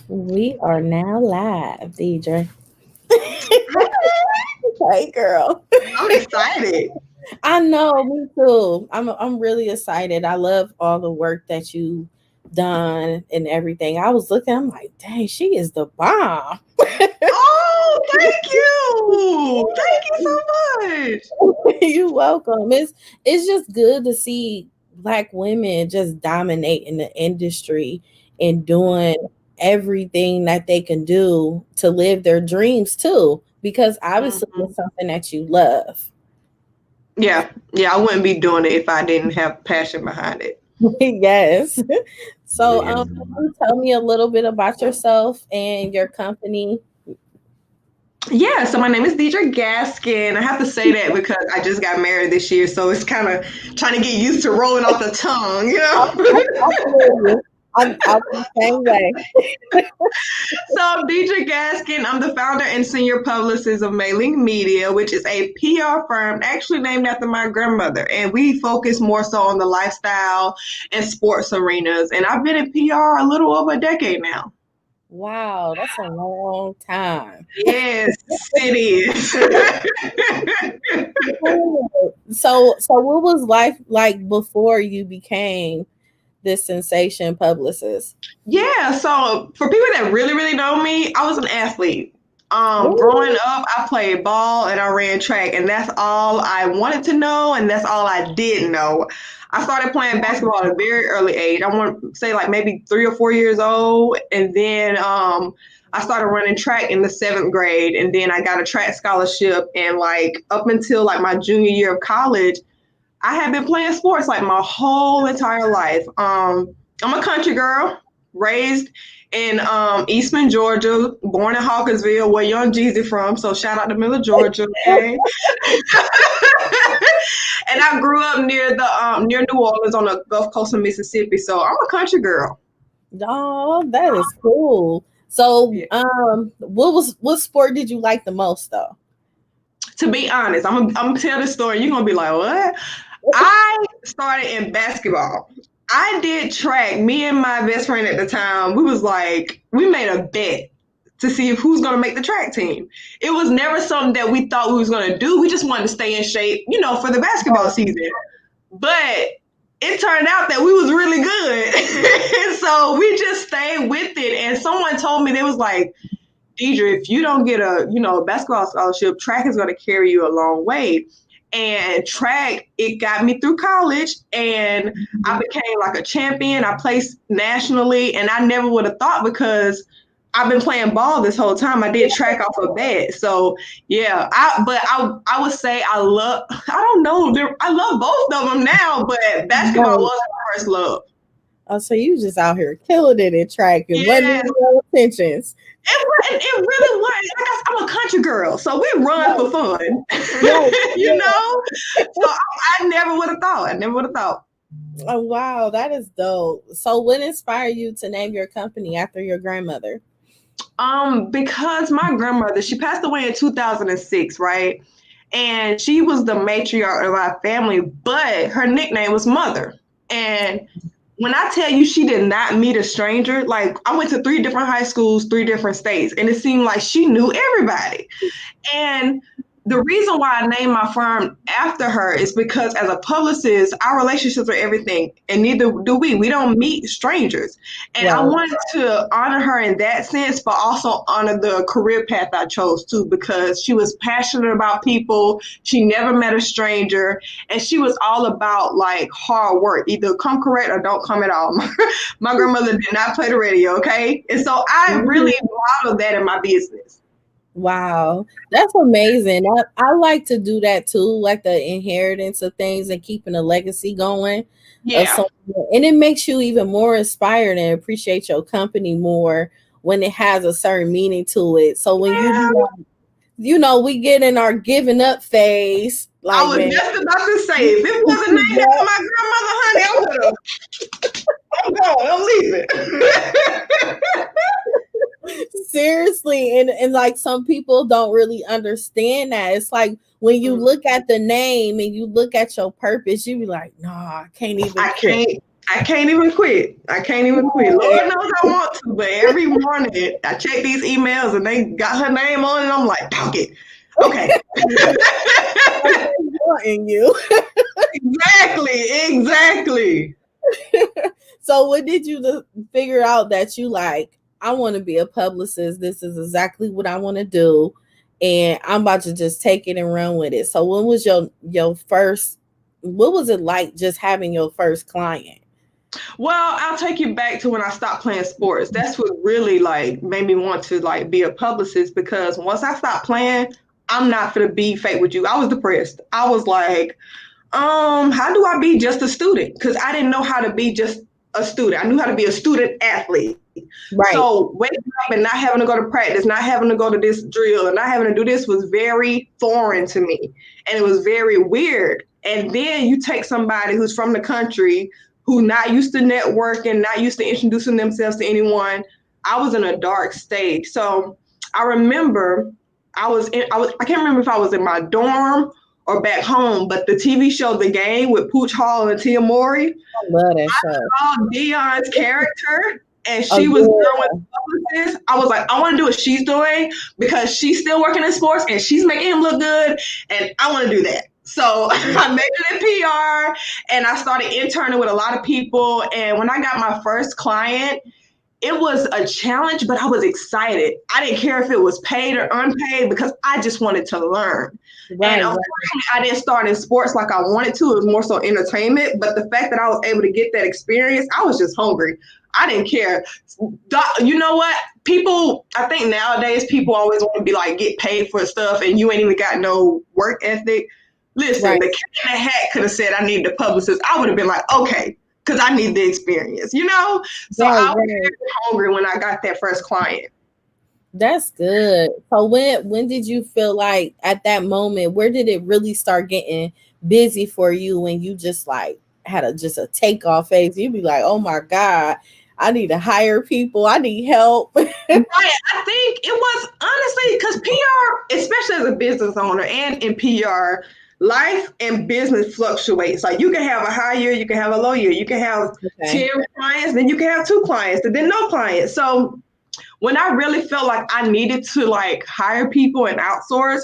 We are now live, Deidre. Hey, girl. I'm excited. I know, me too. I'm really excited. I love all the work that you done and everything. I was looking, I'm like, dang, she is the bomb. Oh, thank you. Thank you so much. You're welcome. It's just good to see black women just dominating the industry and doing everything that they can do to live their dreams too. Because obviously Mhm. it's something that you love. Yeah, I wouldn't be doing it if I didn't have passion behind it. Yes. So Yes. can you tell me a little bit about yourself and your company? Yeah, so my name is Deidre Gaskin. I have to say that because I just got married this year, so it's kind of trying to get used to rolling off the tongue, you I know? feel you. I'm the same way. So I'm Deidre Gaskin. I'm the founder and senior publicist of MayLee Media, which is a PR firm actually named after my grandmother. And we focus more so on the lifestyle and sports arenas. And I've been in PR a little over a decade now. Wow, that's a long time. Yes, it is. So what was life like before you became this sensation publicist? Yeah, so for people that really know me, I was an athlete. Growing Ooh. up, I played ball and I ran track, and that's all I wanted to know, and that's all I did know. I started playing basketball at a very early age. I want to say like maybe 3 or 4 years old, and then I started running track in the seventh grade, and then I got a track scholarship, and like up until like my junior year of college, I have been playing sports like my whole entire life. I'm a country girl, raised in Eastman, Georgia, born in Hawkinsville, where Young Jeezy from. So shout out to Miller, Georgia. Okay. And I grew up near New Orleans on the Gulf Coast of Mississippi. So I'm a country girl. Oh, that is cool. So, Yeah. what sport did you like the most though? To be honest, I'm gonna tell this story. You're gonna be like, what? I started in basketball. I did track. Me and my best friend at the time, we was like, we made a bet to see if who's gonna make the track team. It was never something that we thought we was gonna do. We just wanted to stay in shape, for the basketball season. But it turned out that we was really good. So we just stayed with it. And someone told me, they was like, Deidre, if you don't get a basketball scholarship, track is going to carry you a long way. And track, it got me through college, and I became like a champion. I placed nationally, and I never would have thought because I've been playing ball this whole time. I did track off a bat. So yeah, I would say I don't know, I love both of them now, but basketball No. was my first love. Oh, so you just out here killing it in track and wasn't Yes, even no attentions. it really was. Like I'm a country girl, so we run Right, for fun, right, you right. know. So I never would have thought. I never would have thought. Oh, wow, that is dope. So, what inspired you to name your company after your grandmother? Because my grandmother, she passed away in 2006, right? And she was the matriarch of our family, but her nickname was Mother. And when I tell you she did not meet a stranger, like I went to three different high schools, three different states, and it seemed like she knew everybody. And the reason why I named my firm after her is because as a publicist, our relationships are everything, and neither do we. We don't meet strangers. And I Right. wanted to honor her in that sense, but also honor the career path I chose too, because she was passionate about people. She never met a stranger, and she was all about like hard work, either come correct or don't come at all. My grandmother did not play the radio, okay? And so I really Mhm. modeled that in my business. Wow, that's amazing. I like to do that too, like the inheritance of things and keeping a legacy going of Yeah. something. And it makes you even more inspired and appreciate your company more when it has a certain meaning to it. So when you be Yeah, like, we get in our giving up phase, I like, was man, just about to say, if it wasn't named after my grandmother, honey, I would have. I'm going. I'm leaving. seriously, and like some people don't really understand that. It's like when you Mm, look at the name and you look at your purpose, you be like, nah, I can't even I quit. can't. I can't even quit. Lord knows I want to, but every morning I check these emails and they got her name on it. And I'm like, dog it. Okay. In you. Exactly. So when did you figure out that you like, I want to be a publicist? This is exactly what I want to do, and I'm about to just take it and run with it. So when was your first? What was it like just having your first client? Well, I'll take you back to when I stopped playing sports. That's what really like made me want to like be a publicist, because once I stopped playing, I'm not gonna be fake with you. I was depressed. I was like, how do I be just a student? Because I didn't know how to be just a student. I knew how to be a student athlete. Right. So waking up and not having to go to practice, not having to go to this drill, and not having to do this was very foreign to me. And it was very weird. And then you take somebody who's from the country, who not used to networking, not used to introducing themselves to anyone. I was in a dark state. So I remember I can't remember if I was in my dorm or back home, but the TV show The Game with Pooch Hall and Tia Mowry. I love that show. I saw Dion's character, and she was doing publicist. I was like, I want to do what she's doing because she's still working in sports and she's making him look good, and I want to do that. So I majored in PR and I started interning with a lot of people. And when I got my first client, it was a challenge, but I was excited. I didn't care if it was paid or unpaid because I just wanted to learn. Right, and unfortunately, I didn't start in sports like I wanted to. It was more so entertainment. But the fact that I was able to get that experience, I was just hungry. I didn't care. You know what? People, I think nowadays people always want to be like, get paid for stuff and you ain't even got no work ethic. Listen, right. The cat in the hat could have said I need the publicist. I would have been like, okay, because I need the experience, you know? So I was very hungry when I got that first client. That's good. So when did you feel like at that moment, where did it really start getting busy for you when you just like had a takeoff phase? You'd be like, oh my God, I need to hire people. I need help. Right. I think it was honestly because PR, especially as a business owner and in PR, life and business fluctuates. Like you can have a high year, you can have a low year, you can have 10 clients, then you can have 2 clients, and then no clients. So when I really felt like I needed to like hire people and outsource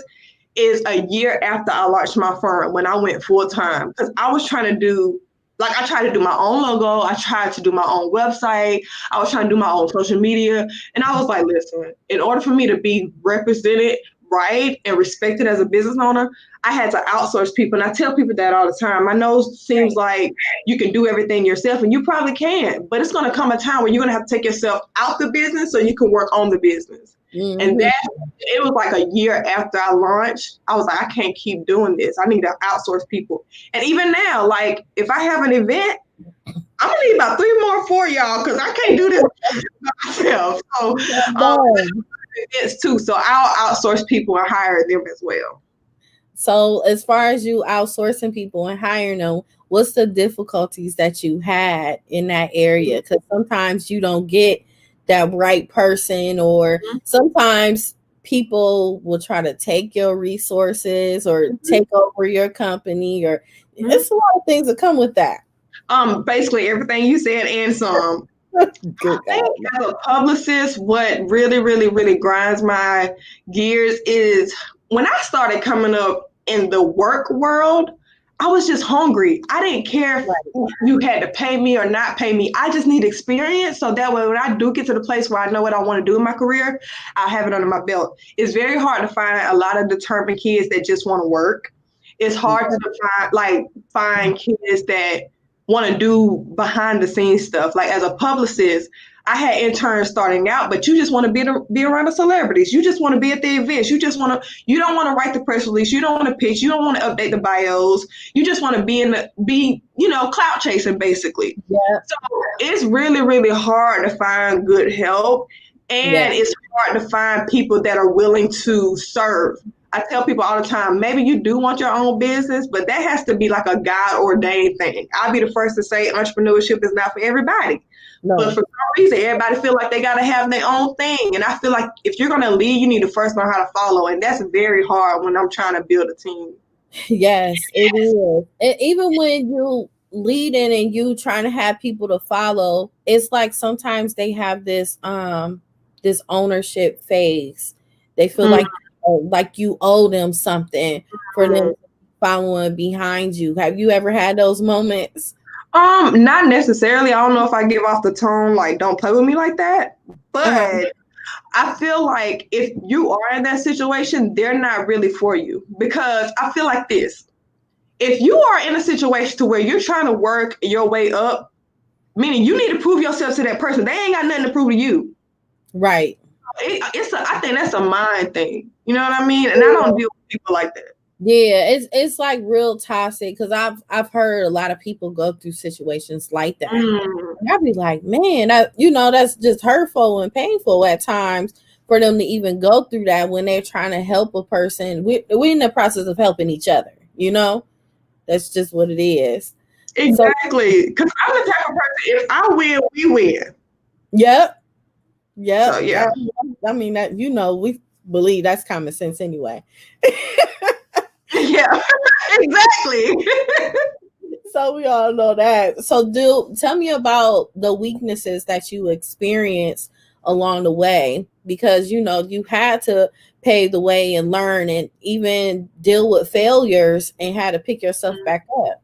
is a year after I launched my firm, when I went full time, because I was trying to do, like I tried to do my own logo. I tried to do my own website. I was trying to do my own social media. And I was like, listen, in order for me to be represented right and respected as a business owner, I had to outsource people. And I tell people that all the time. I know it seems like you can do everything yourself, and you probably can, but it's going to come a time where you're going to have to take yourself out the business so you can work on the business. Mm-hmm. And that it was like a year after I launched, I was like, I can't keep doing this. I need to outsource people. And even now, like if I have an event, I'm gonna need about 3 more for y'all because I can't do this myself. So events too. So I'll outsource people and hire them as well. So as far as you outsourcing people and hiring them, what's the difficulties that you had in that area? Because sometimes you don't get that right person, or sometimes people will try to take your resources or take over your company, or it's a lot of things that come with that. Basically everything you said and some. I think as a publicist, what really, really, really grinds my gears is when I started coming up in the work world, I was just hungry. I didn't care if you had to pay me or not pay me. I just need experience. So that way, when I do get to the place where I know what I want to do in my career, I'll have it under my belt. It's very hard to find a lot of determined kids that just want to work. It's hard to find kids that want to do behind the scenes stuff. Like as a publicist, I had interns starting out, but you just want to be around the celebrities. You just want to be at the events. You don't want to write the press release. You don't want to pitch. You don't want to update the bios. You just want to be clout chasing basically. Yeah. So it's really, really hard to find good help. And it's hard to find people that are willing to serve. I tell people all the time, maybe you do want your own business, but that has to be like a God ordained thing. I'll be the first to say entrepreneurship is not for everybody. No. But for some reason, everybody feel like they got to have their own thing. And I feel like if you're going to lead, you need to first learn how to follow. And that's very hard when I'm trying to build a team. Yes, it is. And even when leading and you trying to have people to follow, it's like sometimes they have this this ownership phase. They feel like you owe them something for them following behind you. Have you ever had those moments? Not necessarily. I don't know if I give off the tone like don't play with me like that, but I feel like if you are in that situation, they're not really for you, because I feel like this. If you are in a situation to where you're trying to work your way up, meaning you need to prove yourself to that person, they ain't got nothing to prove to you. Right. I think that's a mind thing. You know what I mean? And I don't deal with people like that. Yeah, it's like real toxic, because I've heard a lot of people go through situations like that. And I'd be like, man, that's just hurtful and painful at times for them to even go through that when they're trying to help a person. We're in the process of helping each other, That's just what it is. Exactly. Because I'm the type of person, if I win, we win. Yep. So, yeah. I mean, that we believe that's common sense anyway. Yeah, exactly. So we all know that. So tell me about the weaknesses that you experienced along the way, because you had to pave the way and learn and even deal with failures and had to pick yourself back up.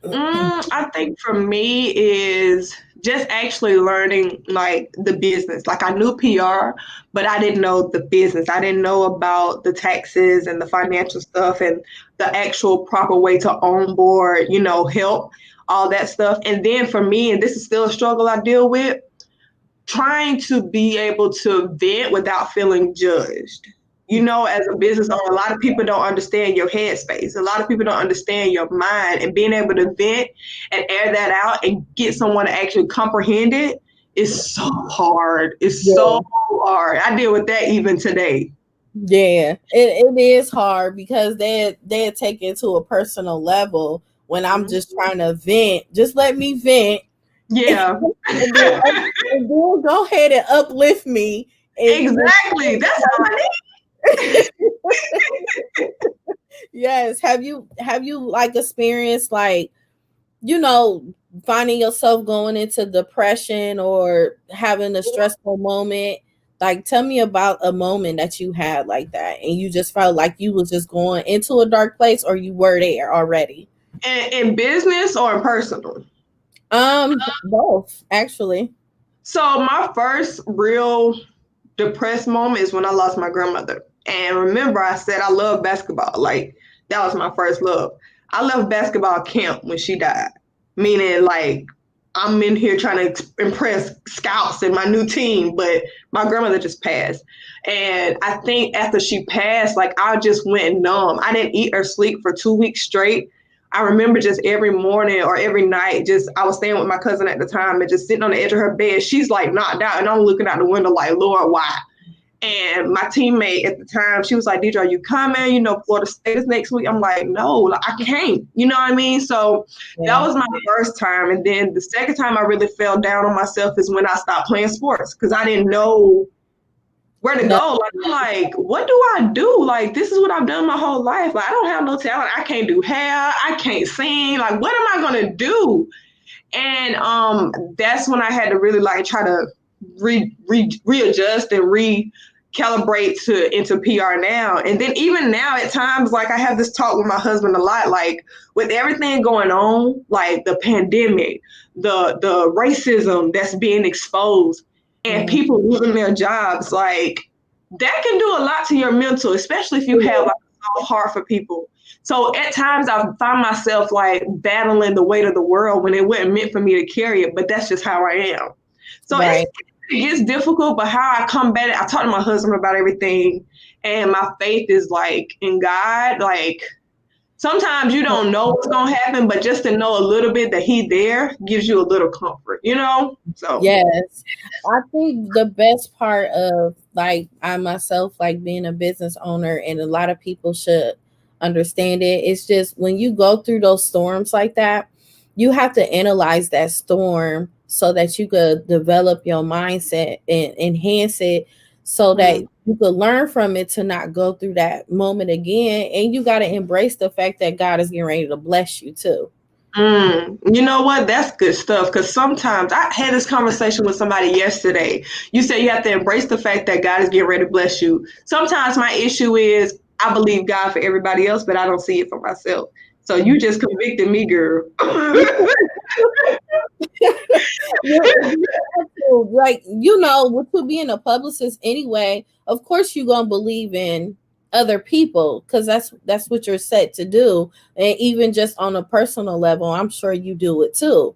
I think for me is just actually learning like the business. Like I knew PR, but I didn't know the business. I didn't know about the taxes and the financial stuff and the actual proper way to onboard, help, all that stuff. And then for me, and this is still a struggle I deal with, trying to be able to vent without feeling judged. As a business owner, a lot of people don't understand your headspace. A lot of people don't understand your mind, and being able to vent and air that out and get someone to actually comprehend it is so hard. It's so hard. I deal with that even today. Yeah, it is hard because they take it to a personal level when I'm just trying to vent. Just let me vent. Yeah. and then go ahead and uplift me. Exactly. That's all I need. Yes. Have you like experienced like finding yourself going into depression or having a stressful moment? Like, tell me about a moment that you had like that and you just felt like you was just going into a dark place, or you were there already? In business or in personal? Both actually. So my first real depressed moment is when I lost my grandmother. And remember, I said I love basketball. Like, that was my first love. I left basketball camp when she died, meaning like I'm in here trying to impress scouts and my new team, but my grandmother just passed. And I think after she passed, like I just went numb. I didn't eat or sleep for 2 weeks straight. I remember just every morning or every night, I was staying with my cousin at the time and just sitting on the edge of her bed. She's like knocked out and I'm looking out the window like, Lord, why? And my teammate at the time, she was like, Deidre, are you coming? Florida State is next week. I'm like, no, like, I can't. You know what I mean? So that was my first time. And then the second time I really fell down on myself is when I stopped playing sports, because I didn't know where to go. Like, I'm like, what do I do? Like, this is what I've done my whole life. Like, I don't have no talent. I can't do hair. I can't sing. Like, what am I going to do? And that's when I had to really like try to readjust and recalibrate into PR now. And then even now at times, like I have this talk with my husband a lot, like with everything going on, like the pandemic, the racism that's being exposed, and people losing their jobs, like that can do a lot to your mental, especially if you have like a soft heart for people. So at times I find myself like battling the weight of the world when it wasn't meant for me to carry it, but that's just how I am. So it gets difficult, but how I combat it, I talk to my husband about everything, and my faith is like in God. Like sometimes you don't know what's going to happen, but just to know a little bit that He's there gives you a little comfort, So yes, I think the best part of like I myself, like being a business owner, and a lot of people should understand it, it's just when you go through those storms like that, you have to analyze that storm so that you could develop your mindset and enhance it so that you could learn from it to not go through that moment again. And you got to embrace the fact that God is getting ready to bless you too. You know what? That's good stuff. Because sometimes I had this conversation with somebody yesterday. You said you have to embrace the fact that God is getting ready to bless you. Sometimes my issue is I believe God for everybody else, but I don't see it for myself. So you just convicted me, girl. Like, you know, with you being a publicist anyway, of course you're gonna believe in other people because that's what you're set to do. And even just on a personal level, I'm sure you do it too.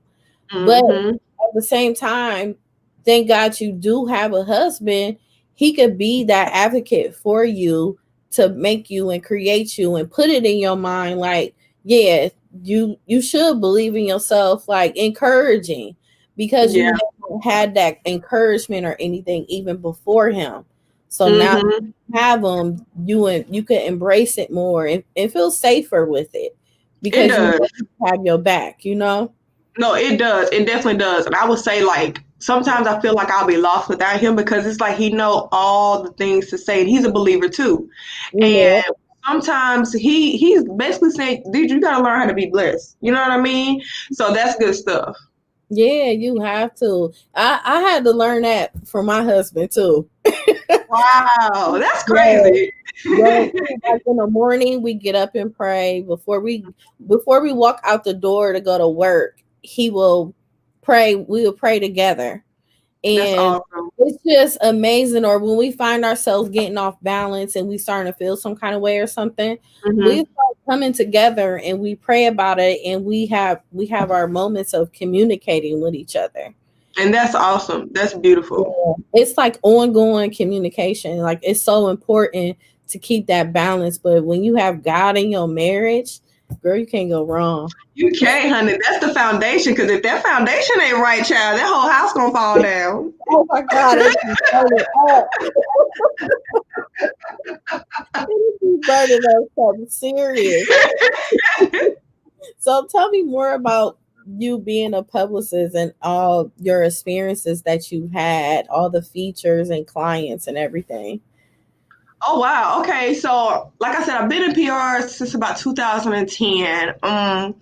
But at the same time, thank God you do have a husband. He could be that advocate for you to make you and create you and put it in your mind like, yeah, you should believe in yourself, like encouraging, because you never had that encouragement or anything even before him. So now you have him, you can embrace it more and feel safer with it because you have your back, you know? No, it does. It definitely does. And I would say, like, sometimes I feel like I'll be lost without him because it's like he know all the things to say, and he's a believer too. Yeah. And sometimes he's basically saying, "Dude, you gotta learn how to be blessed." You know what I mean? So that's good stuff. Yeah, you have to. I had to learn that from my husband too. Wow, that's crazy. Yeah, like in the morning we get up and pray before we walk out the door to go to work. He will pray. We will pray together, That's and awesome. it's just amazing. Or when we find ourselves getting off balance and we starting to feel some kind of way or something, we start coming together and we pray about it, and we have our moments of communicating with each other. And that's awesome. That's beautiful. Yeah. It's like ongoing communication. Like, it's so important to keep that balance. But when you have God in your marriage, girl, you can't go wrong. You can't, honey. That's the foundation. Because if that foundation ain't right, child, that whole house gonna fall down. Oh my God, it's burning up something serious. So tell me more about you being a publicist and all your experiences that you've had, all the features and clients and everything. Oh wow. Okay. So like I said, I've been in PR since about 2010. I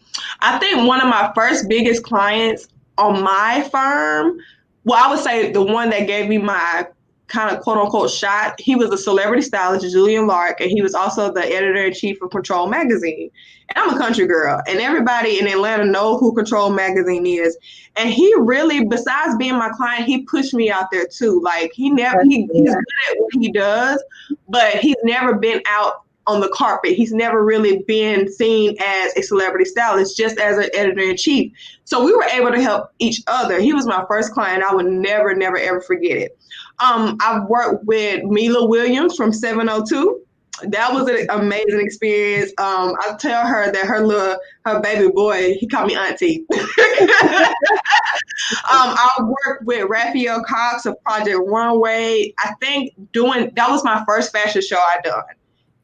think one of my first biggest clients on my firm, well, I would say the one that gave me my kind of quote unquote shot, he was a celebrity stylist, Julian Lark, and he was also the editor-in-chief of Control Magazine. And I'm a country girl, and everybody in Atlanta know who Control Magazine is. And he really, besides being my client, he pushed me out there too. Like he's good at what he does, but he's never been out on the carpet. He's never really been seen as a celebrity stylist, just as an editor-in-chief. So we were able to help each other. He was my first client. I would never, never, ever forget it. I've worked with Mila Williams from 702. That was an amazing experience. I tell her that her baby boy, he called me auntie. I worked with Rafael Cox of Project Runway. I think that was my first fashion show I done.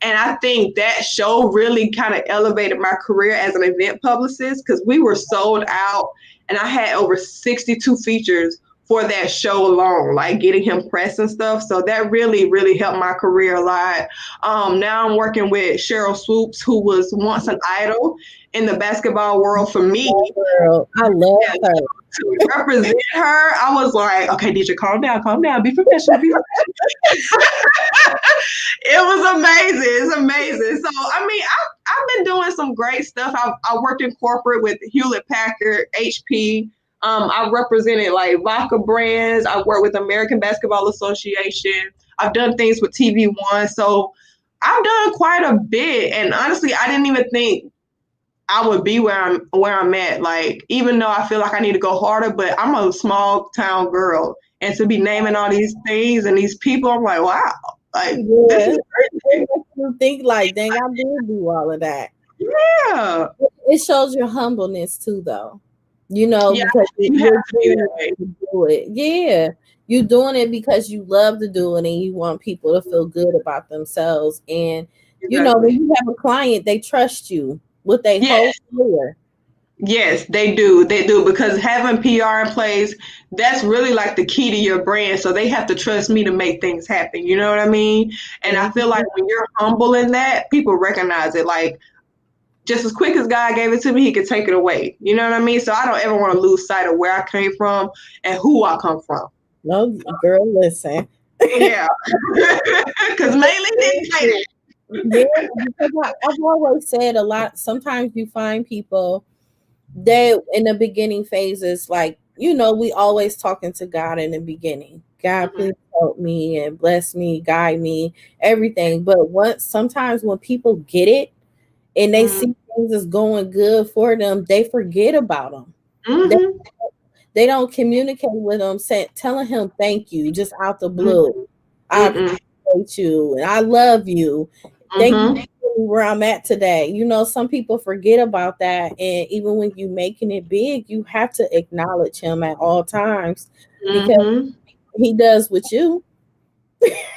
And I think that show really kind of elevated my career as an event publicist because we were sold out and I had over 62 features for that show alone, like getting him press and stuff. So that really, really helped my career a lot. Now I'm working with Cheryl Swoops, who was once an idol in the basketball world for me. Girl, I love her. To represent her, I was like, okay, Deidre, calm down, be professional, It was amazing. It's amazing. So, I mean, I've been doing some great stuff. I worked in corporate with Hewlett-Packard, HP. I represented like vodka brands. I worked with American Basketball Association. I've done things with TVOne. So I've done quite a bit. And honestly, I didn't even think I would be where I'm at. Like, even though I feel like I need to go harder, but I'm a small town girl. And to be naming all these things and these people, I'm like, wow. Like, this is crazy. You think like, dang, I did do all of that. Yeah. It shows your humbleness too, though. You know, because you have to be that way. Do it. Yeah. You're doing it because you love to do it and you want people to feel good about themselves. And, you know, when you have a client, they trust you with their whole career. Yes, they do. They do, because having PR in place, that's really like the key to your brand. So they have to trust me to make things happen. You know what I mean? And I feel like when you're humble in that, people recognize it. Like, just as quick as God gave it to me, he could take it away. You know what I mean? So I don't ever want to lose sight of where I came from and who I come from. No, girl, listen. Yeah. Because MayLee didn't say that. Yeah, because I've always said a lot. Sometimes you find people that in the beginning phases, like, you know, we always talking to God in the beginning. God, please help me and bless me, guide me, everything. But sometimes when people get it and they see things is going good for them, they forget about them. They don't communicate with him, telling him thank you just out the blue. I appreciate you and I love you. Thank you for where I'm at today. You know, some people forget about that. And even when you making it big, you have to acknowledge him at all times because he does with you.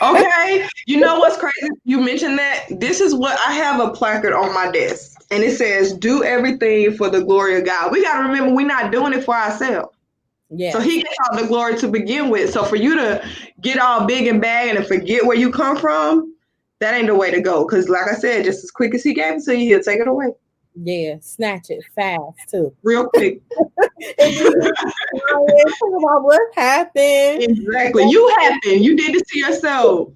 Okay. You know what's crazy? You mentioned that. This is what I have a placard on my desk. And it says, do everything for the glory of God. We got to remember we're not doing it for ourselves. Yeah. So he gets all the glory to begin with. So for you to get all big and bad and forget where you come from, that ain't the way to go. Because like I said, just as quick as he gave it to you, he'll take it away. Yeah, snatch it fast too. Real quick. About what happened. Exactly. You happened. You did it to yourself.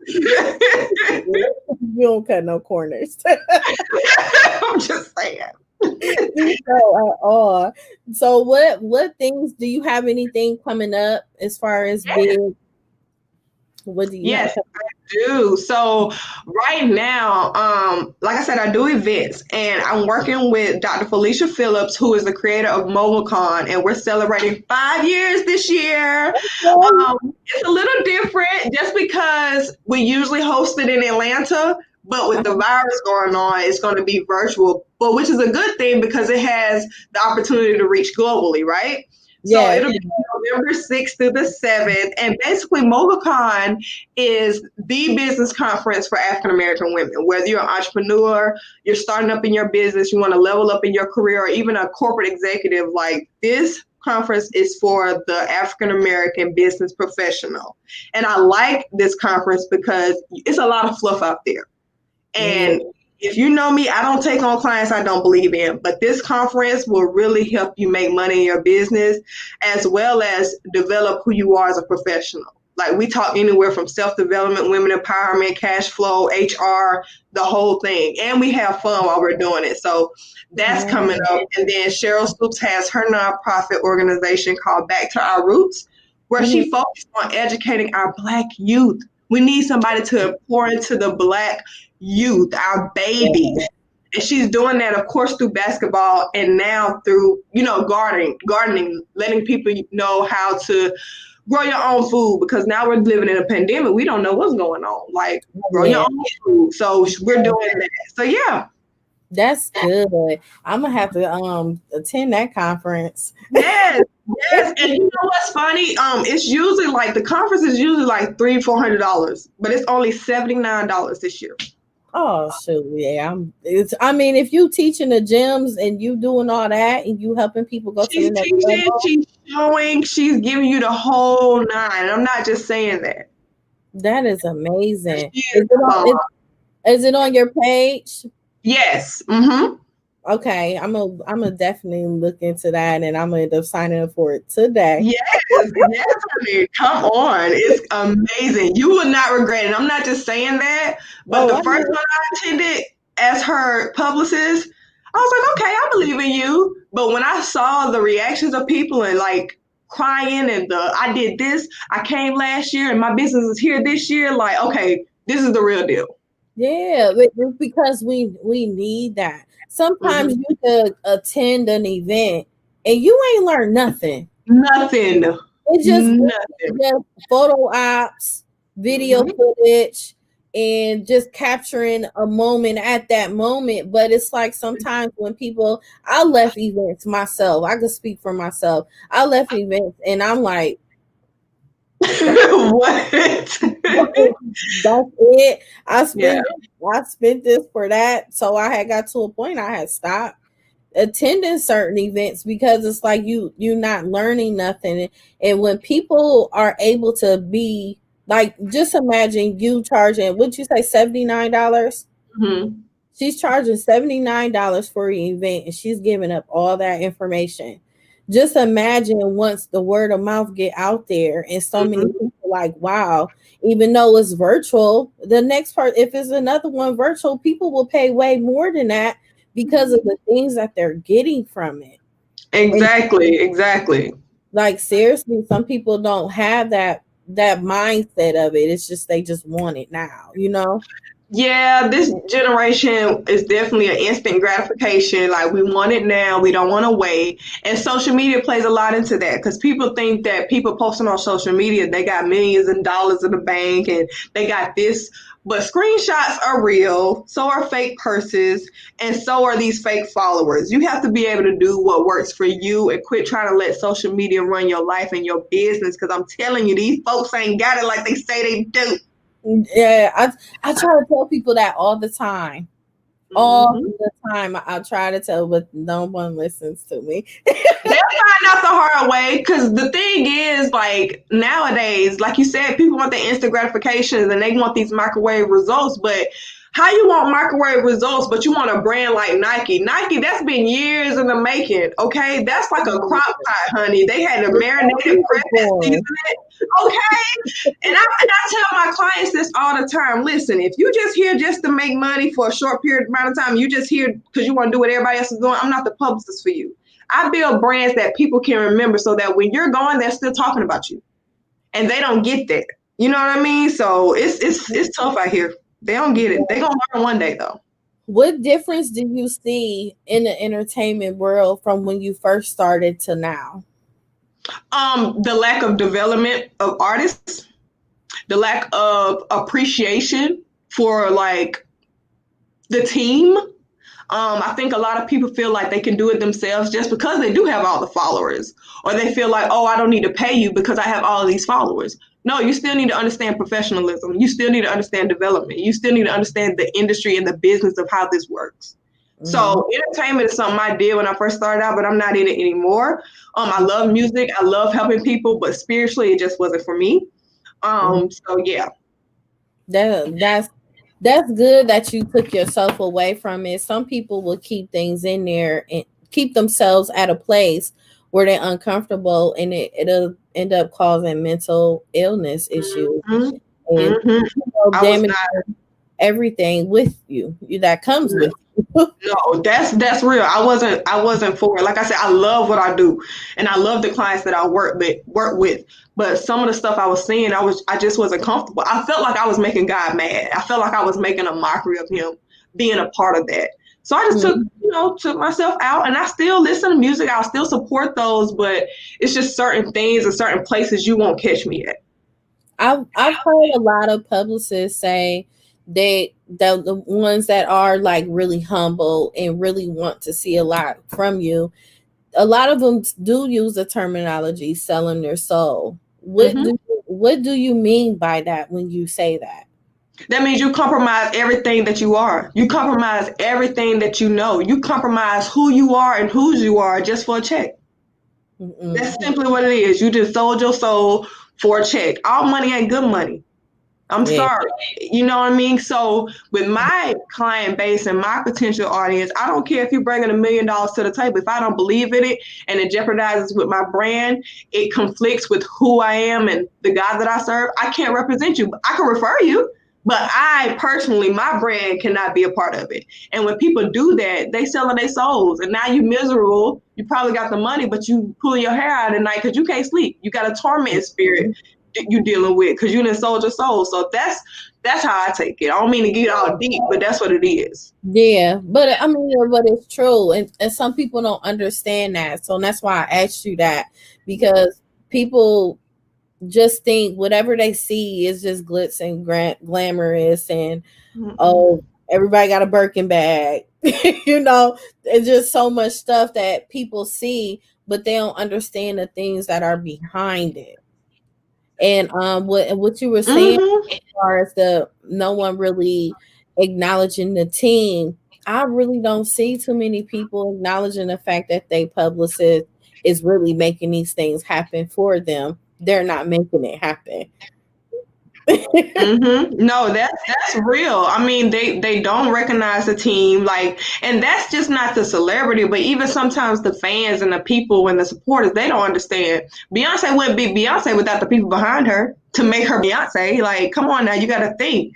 You don't cut no corners. I'm just saying. No, at all. So what things do you have anything coming up as far as big? What do you have? I do. So right now, like I said, I do events and I'm working with Dr. Felicia Phillips, who is the creator of MobileCon, and we're celebrating 5 years this year. It's a little different just because we usually host it in Atlanta, but with the virus going on, it's going to be virtual, but which is a good thing because it has the opportunity to reach globally, right? So it'll be November 6th through the 7th. And basically, MobileCon is the business conference for African-American women. Whether you're an entrepreneur, you're starting up in your business, you want to level up in your career, or even a corporate executive, like this conference is for the African-American business professional. And I like this conference because it's a lot of fluff out there. And if you know me, I don't take on clients I don't believe in, but this conference will really help you make money in your business as well as develop who you are as a professional. Like we talk anywhere from self-development, women empowerment, cash flow, HR, the whole thing. And we have fun while we're doing it. So that's coming up. And then Cheryl Stoops has her nonprofit organization called Back to Our Roots, where she focuses on educating our Black youth. We need somebody to pour into the Black youth, our babies. And she's doing that, of course, through basketball and now through, gardening, letting people know how to grow your own food, because now we're living in a pandemic. We don't know what's going on. Like, grow your own food. So we're doing that. So, yeah. That's good. I'm going to have to attend that conference. Yes. And you know what's funny? It's usually like, the conference is usually like $300-$400, but it's only $79 this year. Oh shoot, yeah. If you teaching the gyms and you doing all that and you helping people go to the next level, she's showing, she's giving you the whole nine. I'm not just saying that. That is amazing. Is it on your page? Yes. Okay, I'm a definitely look into that, and I'm gonna end up signing up for it today. Yes, honey. Come on, it's amazing. You will not regret it. I'm not just saying that, but the first one I attended as her publicist, I was like, okay, I believe in you. But when I saw the reactions of people and like crying and I did this, I came last year and my business is here this year, like, okay, this is the real deal. Yeah, because we need that. Sometimes you could attend an event and you ain't learned nothing. Nothing. It's just photo ops, video footage, and just capturing a moment at that moment. But it's like sometimes when I left events myself, I could speak for myself. I left events and I'm like, what? That's it. I spent this for that. So I had got to a point I had stopped attending certain events because it's like you're not learning nothing. And when people are able to be like, just imagine you charging, what'd you say, $79? She's charging $79 for an event, and she's giving up all that information. Just imagine once the word of mouth get out there, and so many people like, wow, even though it's virtual, the next part, if it's another one virtual, people will pay way more than that because of the things that they're getting from it. Exactly. Like, seriously, some people don't have that mindset of it. It's just they just want it now, you know? Yeah, this generation is definitely an instant gratification. Like, we want it now, we don't want to wait. And social media plays a lot into that, because people think that people posting on social media, they got millions of dollars in the bank and they got this. But screenshots are real, so are fake purses, and so are these fake followers. You have to be able to do what works for you and quit trying to let social media run your life and your business, because I'm telling you, these folks ain't got it like they say they do. Yeah, I try to tell people that all the time. All the time. I try to tell, but no one listens to me. They'll find out the hard way, because the thing is, like, nowadays, like you said, people want the instant gratifications and they want these microwave results. But how you want microwave results, but you want a brand like Nike? Nike, that's been years in the making, okay? That's like a crock pot, honey. They had to marinate it, prep it, season it, okay? And I tell my clients this all the time. Listen, if you just here just to make money for a short period amount of time, you just here because you want to do what everybody else is doing, I'm not the publicist for you. I build brands that people can remember, so that when you're gone, they're still talking about you. And they don't get that. You know what I mean? So it's tough out here. They don't get it. They're going to learn one day, though. What difference do you see in the entertainment world from when you first started to now? The lack of development of artists, the lack of appreciation for, like, the team. I think a lot of people feel like they can do it themselves just because they do have all the followers, or they feel like, oh, I don't need to pay you because I have all of these followers. No, you still need to understand professionalism. You still need to understand development. You still need to understand the industry and the business of how this works. So entertainment is something I did when I first started out, but I'm not in it anymore. I love music. I love helping people, but spiritually, it just wasn't for me. So yeah. That's good that you took yourself away from it. Some people will keep things in there and keep themselves at a place where they're uncomfortable, and it'll end up causing mental illness issues and damage everything with you that comes with you. No, that's real. I wasn't for it. Like I said, I love what I do, and I love the clients that I work with. But some of the stuff I was seeing, I just wasn't comfortable. I felt like I was making God mad. I felt like I was making a mockery of him being a part of that. So I just took myself out, and I still listen to music. I'll still support those, but it's just certain things and certain places you won't catch me at. I've heard a lot of publicists say the ones that are like really humble and really want to see a lot from you, a lot of them do use the terminology selling their soul. What do you mean by that when you say that? That means you compromise everything that you are. You compromise everything that you know. You compromise who you are and whose you are just for a check. That's simply what it is. You just sold your soul for a check. All money ain't good money. I'm sorry. You know what I mean? So with my client base and my potential audience, I don't care if you're bringing $1 million to the table. If I don't believe in it and it jeopardizes with my brand, it conflicts with who I am and the God that I serve, I can't represent you. I can refer you, but I personally, my brand cannot be a part of it. And when people do that, they selling their souls. And now you miserable. You probably got the money, but you pulling your hair out at night because you can't sleep. You got a torment spirit you dealing with because you done sold your soul. So that's how I take it. I don't mean to get all deep, but that's what it is. Yeah, but I mean, but it's true, and some people don't understand that. So that's why I asked you that, because people just think whatever they see is just glitz and glamorous, and oh, everybody got a Birkin bag. You know, it's just so much stuff that people see, but they don't understand the things that are behind it. And what you were saying as far as the no one really acknowledging the team, I really don't see too many people acknowledging the fact that they publicist is really making these things happen for them. They're not making it happen. No, that's real. I mean, they don't recognize the team, like, and that's just not the celebrity, but even sometimes the fans and the people and the supporters, they don't understand. Beyonce wouldn't be Beyonce without the people behind her to make her Beyonce. Like, come on now, you got to think.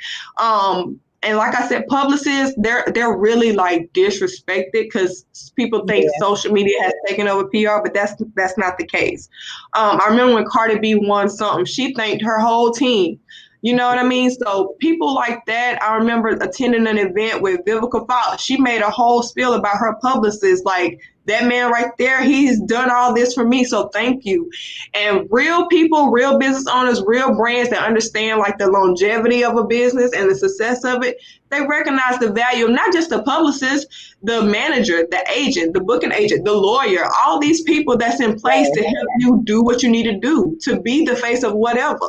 And like I said, publicists, they're really like disrespected because people think social media has taken over PR, but that's not the case. I remember when Cardi B won something, she thanked her whole team. You know what I mean? So people like that. I remember attending an event with Vivica Fox. She made a whole spiel about her publicist. Like, that man right there, he's done all this for me, so thank you. And real people, real business owners, real brands that understand like the longevity of a business and the success of it, they recognize the value of not just the publicist, the manager, the agent, the booking agent, the lawyer, all these people that's in place to help you do what you need to do, to be the face of whatever.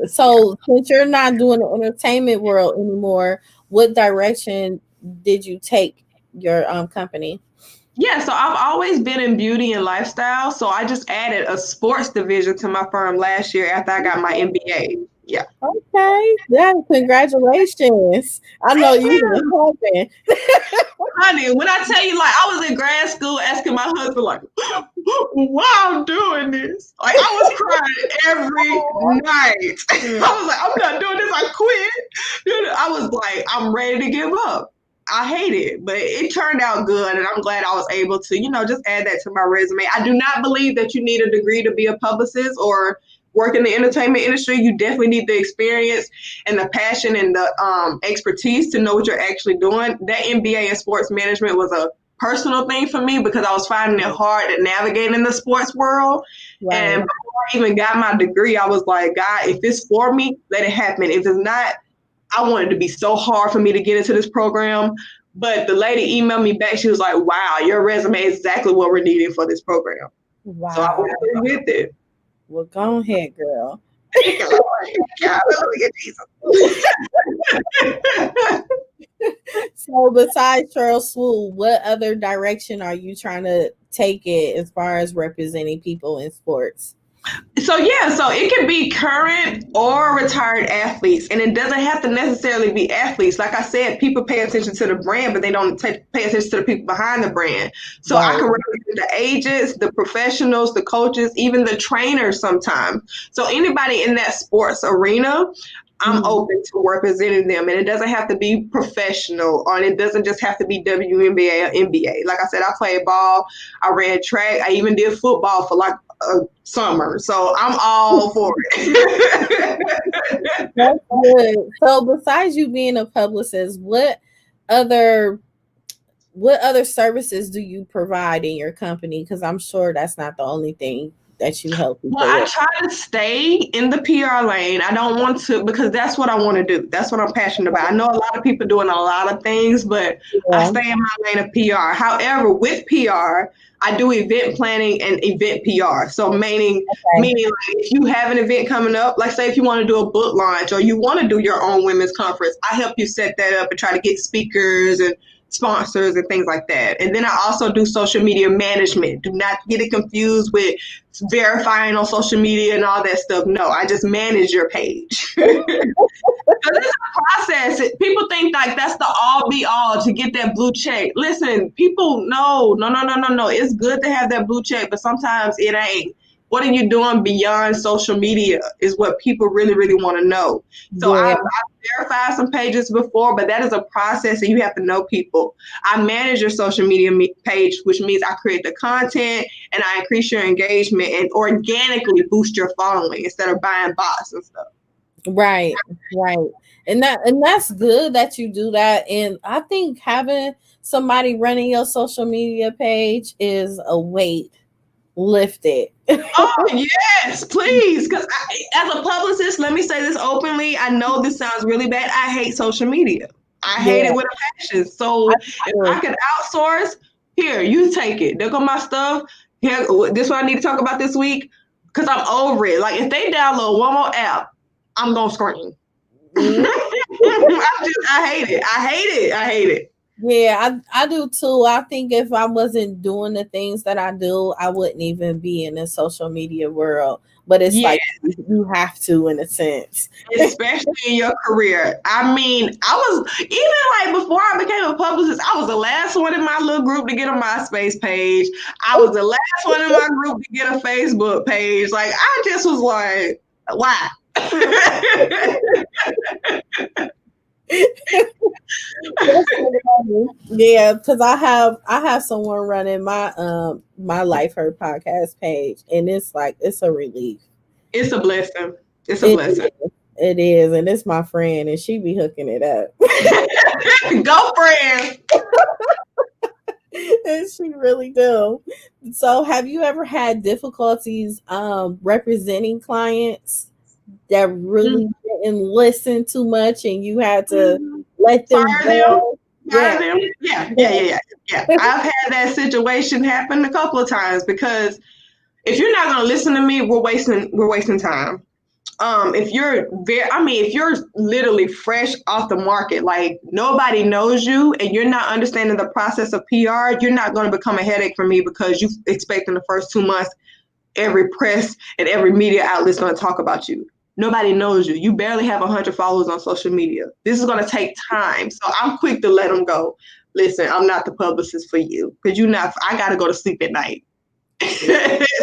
So since you're not doing the entertainment world anymore, what direction did you take your company? Yeah, so I've always been in beauty and lifestyle. So I just added a sports division to my firm last year after I got my MBA. Yeah. Okay. Yeah, congratulations. I know you were hoping. Honey, when I tell you, like, I was in grad school asking my husband, like, why I'm doing this? Like, I was crying every night. I was like, I'm not doing this. I quit. I was like, I'm ready to give up. I hate it, but it turned out good, and I'm glad I was able to, just add that to my resume. I do not believe that you need a degree to be a publicist or work in the entertainment industry. You definitely need the experience and the passion and the expertise to know what you're actually doing. That MBA in sports management was a personal thing for me because I was finding it hard to navigate in the sports world. Right. And before I even got my degree, I was like, God, if it's for me, let it happen. If it's not, I want it to be so hard for me to get into this program. But the lady emailed me back. She was like, wow, your resume is exactly what we're needing for this program. Wow. So I went with it. Well, go ahead, girl. So besides Charles Swoop, what other direction are you trying to take it as far as representing people in sports? So it can be current or retired athletes, and it doesn't have to necessarily be athletes. Like I said, people pay attention to the brand, but they don't pay attention to the people behind the brand. So right. I can represent the agents, the professionals, the coaches, even the trainers sometimes. So anybody in that sports arena, I'm open to representing them, and it doesn't have to be professional, or it doesn't just have to be WNBA or NBA. Like I said, I played ball, I ran track, I even did football for like a summer, so I'm all for it. That's good. So besides you being a publicist, what other services do you provide in your company? Because I'm sure that's not the only thing that you help people with. I try to stay in the PR lane. I don't want to, because that's what I want to do. That's what I'm passionate about. I know a lot of people doing a lot of things, but I stay in my lane of PR. However, with PR, I do event planning and event PR. So meaning like if you have an event coming up, like say if you want to do a book launch or you want to do your own women's conference, I help you set that up and try to get speakers and sponsors and things like that. And then I also do social media management. Do not get it confused with verifying on social media and all that stuff. No, I just manage your page. It's a process. People think like that's the all be all to get that blue check. Listen, people, no. It's good to have that blue check, but sometimes it ain't. What are you doing beyond social media is what people really, really want to know. So I've verified some pages before, but that is a process and you have to know people. I manage your social media page, which means I create the content and I increase your engagement and organically boost your following instead of buying bots and stuff. Right. And that's good that you do that. And I think having somebody running your social media page is a weight lifted. Oh, yes, please. Because as a publicist, let me say this openly. I know this sounds really bad. I hate social media. I hate it with a passion. So if I could outsource, here, you take it. There go my stuff. Here, this is what I need to talk about this week. Because I'm over it. Like if they download one more app, I'm going to scream. I hate it. Yeah, I do too. I think if I wasn't doing the things that I do, I wouldn't even be in the social media world. But it's Yeah, like you have to, in a sense. especially in your career. I mean, I was even like before I became a publicist, I was the last one in my little group to get a MySpace page. I was the last one in my group to get a Facebook page. Like I just was like, why? Yeah, because I have someone running my Life Her podcast page, and it's like it's a relief. It's a blessing. It's a It blessing. it is, and it's my friend, and she be hooking it up. Go friends. And she really do. So, have you ever had difficulties representing clients that really didn't listen too much, and you had to let them Fire go? them. Yeah. I've had that situation happen a couple of times because if you're not going to listen to me, we're wasting time. If you're literally fresh off the market, like nobody knows you and you're not understanding the process of PR, you're not going to become a headache for me because you expect in the first 2 months, every press and every media outlet is going to talk about you. Nobody knows you. You barely have 100 followers on social media. This is going to take time. So I'm quick to let them go. Listen, I'm not the publicist for you because I got to go to sleep at night.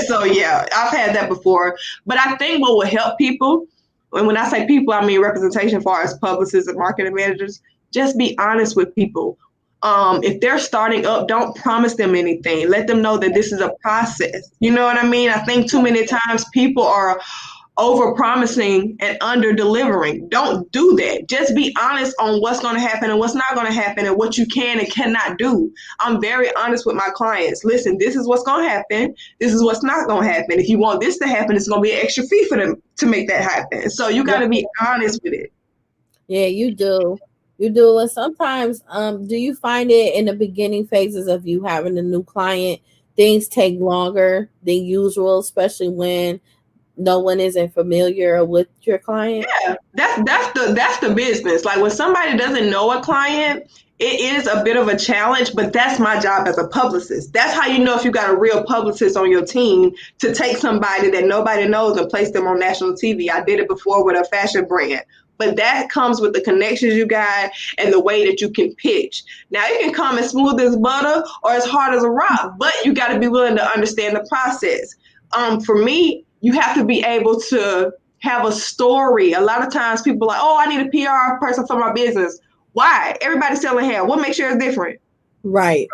So yeah, I've had that before. But I think what will help people, and when I say people, I mean representation as far as publicists and marketing managers, just be honest with people. If they're starting up, don't promise them anything. Let them know that this is a process. You know what I mean? I think too many times people are over promising and under delivering. Don't do that. Just be honest on what's going to happen and what's not going to happen and what you can and cannot do. I'm very honest with my clients. Listen, this is what's going to happen. This is what's not going to happen. If you want this to happen, it's going to be an extra fee for them to make that happen. So you got to be honest with it. Yeah, you do. You do. And sometimes, do you find it in the beginning phases of you having a new client, things take longer than usual, especially when no one isn't familiar with your client? Yeah, that's the business. Like when somebody doesn't know a client, it is a bit of a challenge, but that's my job as a publicist. That's how you know if you got a real publicist on your team to take somebody that nobody knows and place them on national TV. I did it before with a fashion brand. But that comes with the connections you got and the way that you can pitch. Now, you can come as smooth as butter or as hard as a rock, but you got to be willing to understand the process. For me, you have to be able to have a story. A lot of times people are like, oh, I need a PR person for my business. Why? Everybody's selling hair. What makes yours different? Right.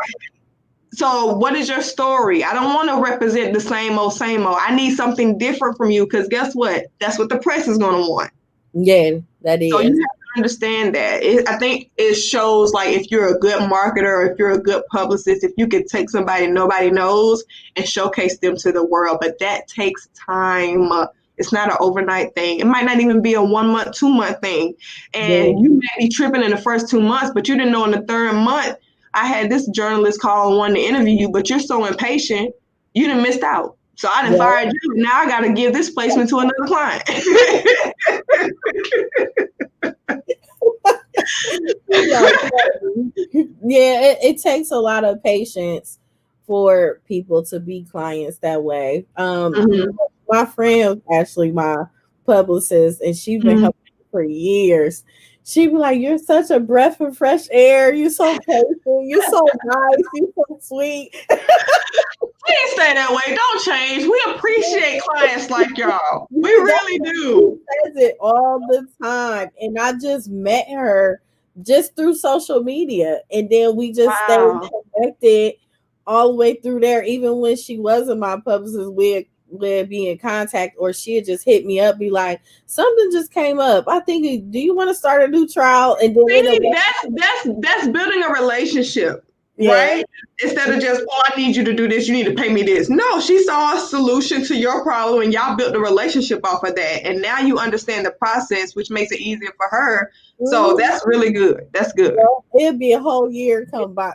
So what is your story? I don't want to represent the same old. I need something different from you because guess what? That's what the press is going to want. Yeah, that is. So you have to understand that. I think it shows like if you're a good marketer or if you're a good publicist, if you can take somebody nobody knows and showcase them to the world. But that takes time. It's not an overnight thing. It might not even be a 1 month, 2 month thing. And you may be tripping in the first 2 months, but you didn't know in the third month. I had this journalist call and wanted to interview you, but you're so impatient, you done missed out. So I done fired you. Now I got to give this placement to another client. Yeah, it takes a lot of patience for people to be clients that way. My friend, actually, my publicist, and she's been helping me for years. She'd be like, "You're such a breath of fresh air. You're so patient. You're so nice. You're so sweet." Please stay that way. Don't change. We appreciate clients like y'all. We really do. She says it all the time. And I just met her just through social media. And then we just stayed connected all the way through there. Even when she wasn't my publicist, we'd be in contact, or she'd just hit me up, be like, something just came up. I think, do you want to start a new trial? And then that's building a relationship. Right? Instead of just, oh, I need you to do this, you need to pay me this. No, she saw a solution to your problem and y'all built a relationship off of that. And now you understand the process, which makes it easier for her. So that's really good. That's good. Well, it'd be a whole year go by.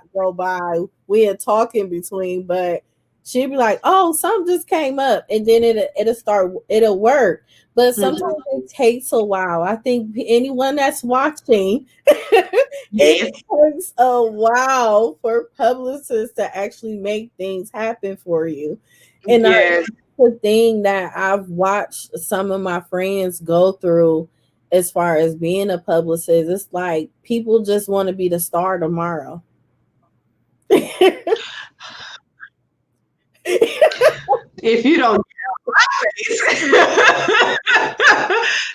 We'd talk in between, but she'd be like, "Oh, something just came up," and then it'll work. But sometimes it takes a while. I think anyone that's watching, it Yes. takes a while for publicists to actually make things happen for you. And Yes. the thing that I've watched some of my friends go through as far as being a publicist, it's like people just want to be the star tomorrow. If you don't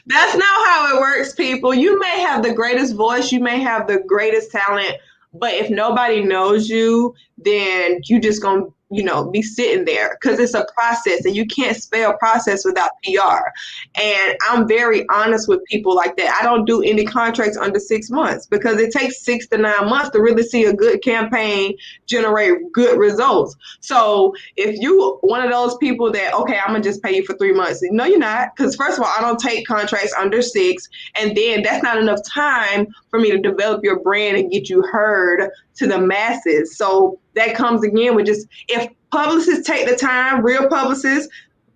that's not how it works, people. You may have the greatest voice, you may have the greatest talent, but if nobody knows you, then you just gonna, be sitting there, because it's a process and you can't spell process without PR. And I'm very honest with people like that. I don't do any contracts under 6 months, because it takes 6 to 9 months to really see a good campaign generate good results. So if you one of those people that, okay, I'm gonna just pay you for 3 months, no, you're not, because first of all, I don't take contracts under 6, and then that's not enough time for me to develop your brand and get you heard to the masses. So that comes again with just, if publicists take the time, real publicists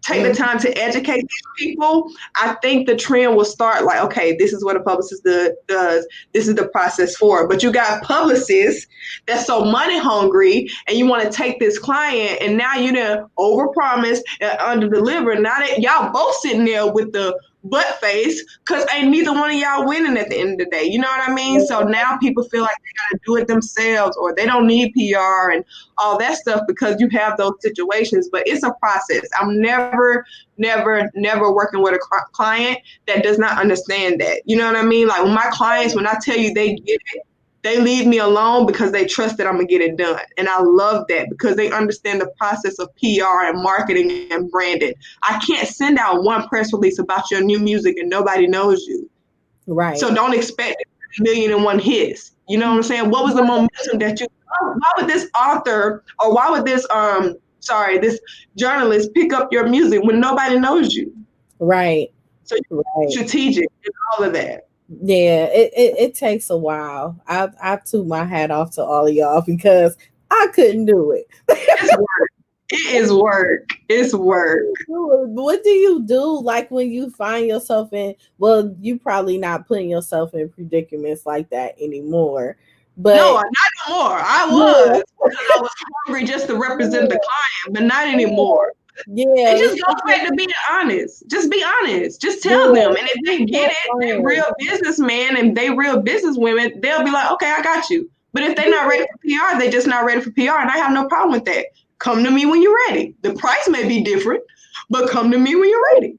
take the time to educate these people, I think the trend will start like, okay, this is what a publicist does. This is the process for it. But you got publicists that's so money hungry, and you want to take this client, and now you done overpromise and underdeliver. Now that y'all both sitting there with the butt face, because ain't neither one of y'all winning at the end of the day. You know what I mean? So now people feel like they got to do it themselves, or they don't need PR and all that stuff, because you have those situations. But it's a process. I'm never working with a client that does not understand that. You know what I mean? Like, when my clients, when I tell you they get it, they leave me alone because they trust that I'm going to get it done. And I love that, because they understand the process of PR and marketing and branding. I can't send out one press release about your new music and nobody knows you. Right. So don't expect 1,000,001 hits. You know what I'm saying? What was the momentum that why would this author, or why would this this journalist pick up your music when nobody knows you? Right. So you're strategic and all of that. Yeah, it takes a while. I took my hat off to all of y'all, because I couldn't do it. It's work. It is work. It's work. What do you do, like, when you find yourself in, well, you probably not putting yourself in predicaments like that anymore. But no, not anymore. I was, because I was hungry just to represent the client, but not anymore. Yeah, it just goes back to being honest. Just be honest. Just tell them. And if they get it, they're real businessmen and they real businesswomen, they'll be like, okay, I got you. But if they're not ready for PR, they're just not ready for PR. And I have no problem with that. Come to me when you're ready. The price may be different, but come to me when you're ready.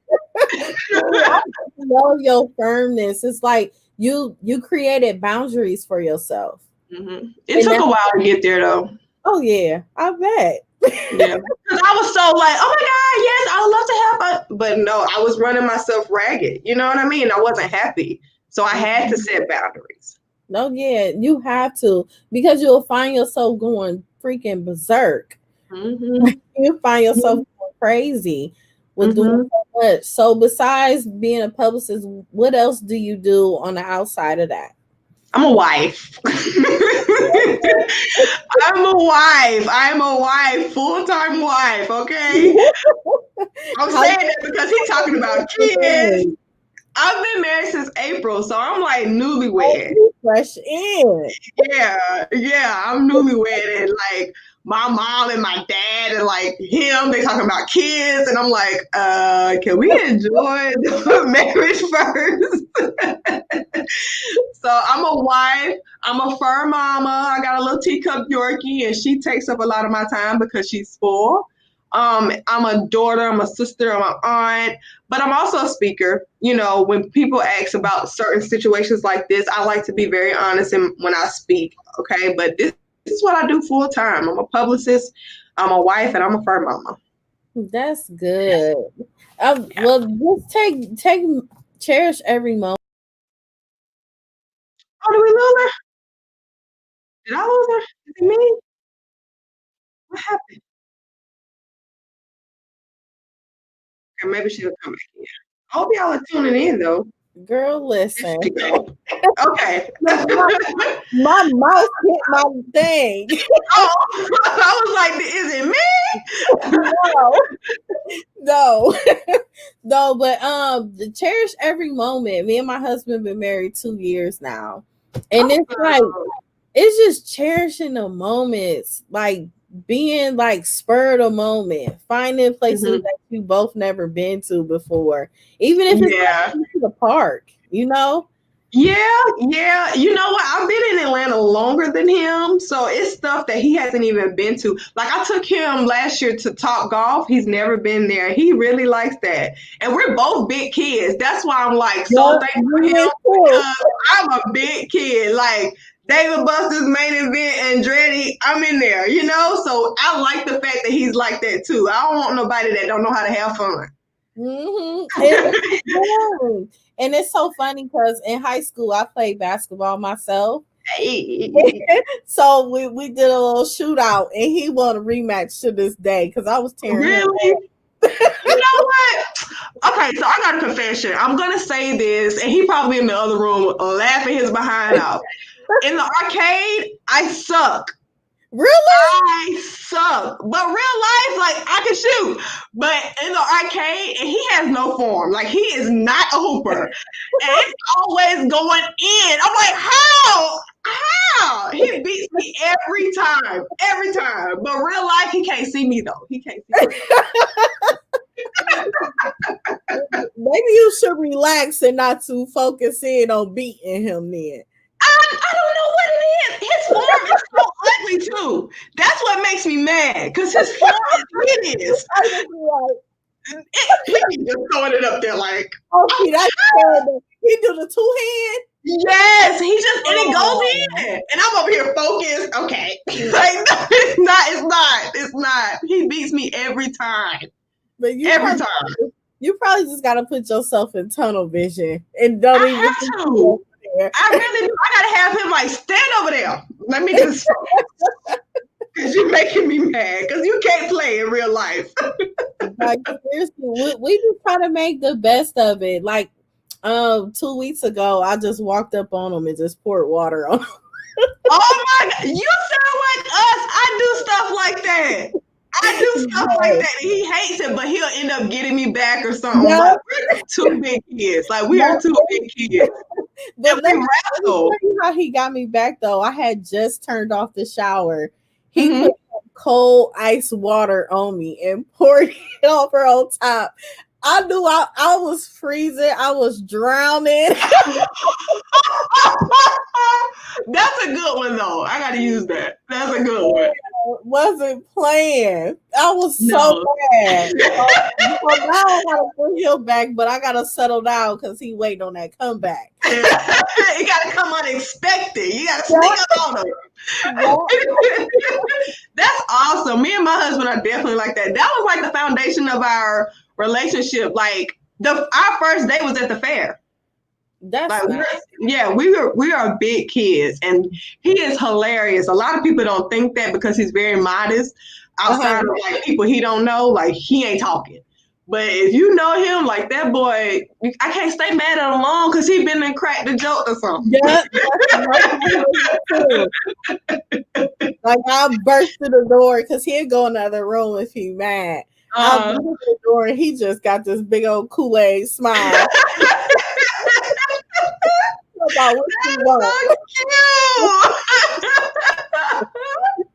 I love your firmness. It's like you created boundaries for yourself. Mm-hmm. It took a while to get there, though. Oh yeah, I bet. Yeah, because I was so like, oh my God, yes, I would love to help. But no, I was running myself ragged. You know what I mean? I wasn't happy. So I had to set boundaries. No, yeah, you have to, because you'll find yourself going freaking berserk. You find yourself going crazy with doing so much. So besides being a publicist, what else do you do on the outside of that? I'm a wife. I'm a wife, full-time wife, okay? I'm saying that because he's talking about kids. I've been married since April, so I'm like newlywed. Fresh in. Yeah, I'm newlywed, and like my mom and my dad and like him, they talking about kids, and I'm like, can we enjoy the marriage first? So I'm a wife, I'm a fur mama, I got a little teacup Yorkie, and she takes up a lot of my time because she's spoiled. I'm a daughter, I'm a sister, I'm an aunt, but I'm also a speaker. You know, when people ask about certain situations like this, I like to be very honest when I speak, okay? But this is what I do full time. I'm a publicist, I'm a wife, and I'm a fur mama. That's good. Well, just cherish every moment. Oh, did we lose her? Did I lose her? Is it me? What happened? Okay, maybe she'll come back in. I hope y'all are tuning in, though. Girl, listen. Okay. My mouse hit my thing. Oh, I was like, is it me? No. No, but cherish every moment. Me and my husband been married 2 years now. And it's like it's just cherishing the moments, like being like spurred a moment, finding places that you both never been to before, even if it's to the park, you know. Yeah. You know what? I've been in Atlanta longer than him, so it's stuff that he hasn't even been to. Like I took him last year to Top Golf. He's never been there. He really likes that, and we're both big kids. That's why I'm like so thankful for him because I'm a big kid. Like David Buster's main event and Andretti, I'm in there, you know? So I like the fact that he's like that too. I don't want nobody that don't know how to have fun. And it's so funny because in high school, I played basketball myself. Hey. So we did a little shootout and he won a rematch to this day because I was tearing him. You know what? Okay, so I got a confession. I'm going to say this, and he probably in the other room laughing his behind out. In the arcade, I suck. Really? I suck. But real life, like, I can shoot. But in the arcade, and he has no form. Like, he is not a hooper. And it's always going in. I'm like, how? How? He beats me every time. Every time. But real life, he can't see me, though. He can't see me. Maybe you should relax and not to focus in on beating him then. I don't know what it is. His form is so ugly too. That's what makes me mad because his form is hideous. He just throwing it up there like. Okay, that's terrible. He do the 2 hand. Yes, he just and it goes in, and I'm over here focused. Okay, like no, it's not. He beats me every time. But every time. You probably just gotta put yourself in tunnel vision and don't even have to. I really do. I gotta have him like stand over there. Let me just because you're making me mad because you can't play in real life. Like seriously, we just try to make the best of it. Like 2 weeks ago, I just walked up on him and just poured water on him. Oh my God, you sound like us. I do stuff like that. I do stuff like that. He hates it, but he'll end up getting me back or something. Yeah. But we're 2 big kids. Like we are 2 big kids. But let me tell you how he got me back though. I had just turned off the shower. He put cold ice water on me and poured it over on top. I knew I was freezing. I was drowning. That's a good one though. I gotta use that. That's a good one. Wasn't playing. I was so bad. So now I gotta put him back, but I gotta settle down because he waiting on that comeback. You gotta come unexpected. You gotta sneak up on him. That's awesome. Me and my husband are definitely like that. That was like the foundation of our relationship. Like our first date was at the fair. That's like nice. we are big kids, and he is hilarious. A lot of people don't think that because he's very modest outside of like people he don't know. Like he ain't talking. But if you know him, like that boy, I can't stay mad at him long because he been and cracked a joke or something. Yeah, like I'll burst through the door because he'll go in the other room if he mad. I'll burst through the door and he just got this big old Kool-Aid smile. About what you want.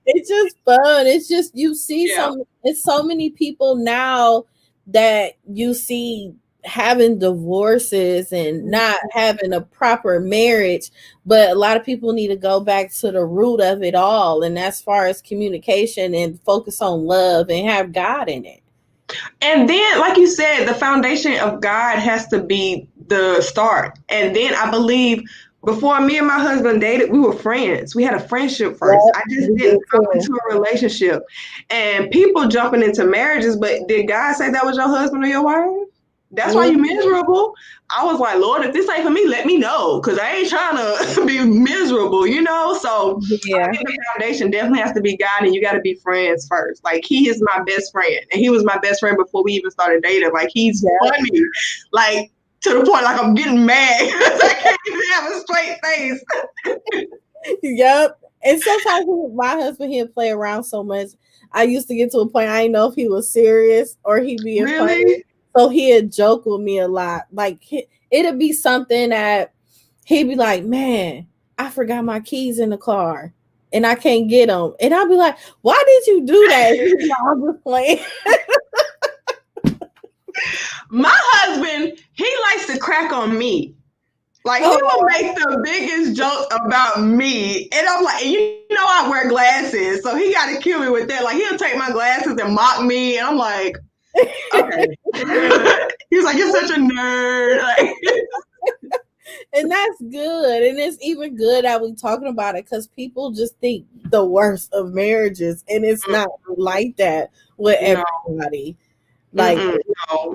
It's just fun. It's just you see it's so many people now that you see having divorces and not having a proper marriage, but a lot of people need to go back to the root of it all, and as far as communication and focus on love and have God in it. And then, like you said, the foundation of God has to be the start. And then I believe before me and my husband dated, we were friends. We had a friendship first. I just didn't come into a relationship. And people jumping into marriages, but did God say that was your husband or your wife? That's why you're miserable. I was like, Lord, if this ain't for me, let me know. Because I ain't trying to be miserable, you know? So I think the foundation definitely has to be God, and you got to be friends first. Like, he is my best friend. And he was my best friend before we even started dating. Like, he's funny. Like, to the point like I'm getting mad because I can't even have a straight face. Yep. And sometimes my husband, he'll play around so much. I used to get to a point I didn't know if he was serious or he'd be funny. So he'd joke with me a lot. Like it'd be something that he'd be like, man, I forgot my keys in the car and I can't get them. And I'll be like, why did you do that? He's like, I'm just playing. My husband, he likes to crack on me. Like, he will make the biggest joke about me. And I'm like, you know, I wear glasses. So he got to kill me with that. Like, he'll take my glasses and mock me. And I'm like, okay. He's like, you're such a nerd. Like, and that's good. And it's even good that we're talking about it because people just think the worst of marriages. And it's not like that with everybody. Like,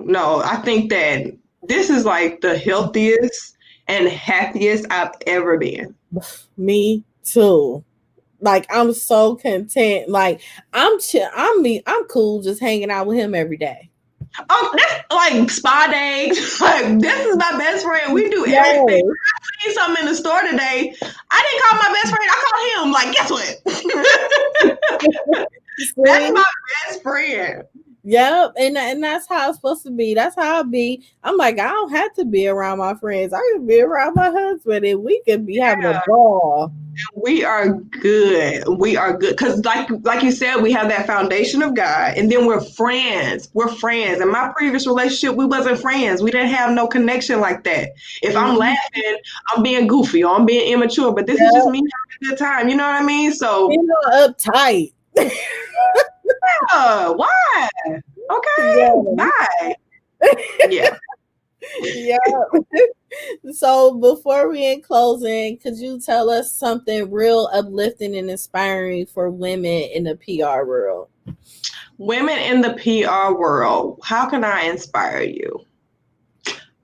no. I think that this is like the healthiest and happiest I've ever been. Me too. Like, I'm so content. Like, I'm cool just hanging out with him every day. Oh, that's like spa days. Like, this is my best friend. We do everything. I seen something in the store today. I didn't call my best friend. I called him. Like, guess what? That's my best friend. Yep, and that's how it's supposed to be. That's how it be. I'm like, I don't have to be around my friends. I can be around my husband, and we can be having a ball. We are good. We are good because, like you said, we have that foundation of God, and then we're friends. We're friends. In my previous relationship, we wasn't friends. We didn't have no connection like that. If I'm laughing, I'm being goofy or I'm being immature. But this is just me having a good time. You know what I mean? So you're not uptight. Why? Okay, bye. Yeah. Yeah. So before we end closing, could you tell us something real uplifting and inspiring for women in the PR world? Women in the PR world, how can I inspire you?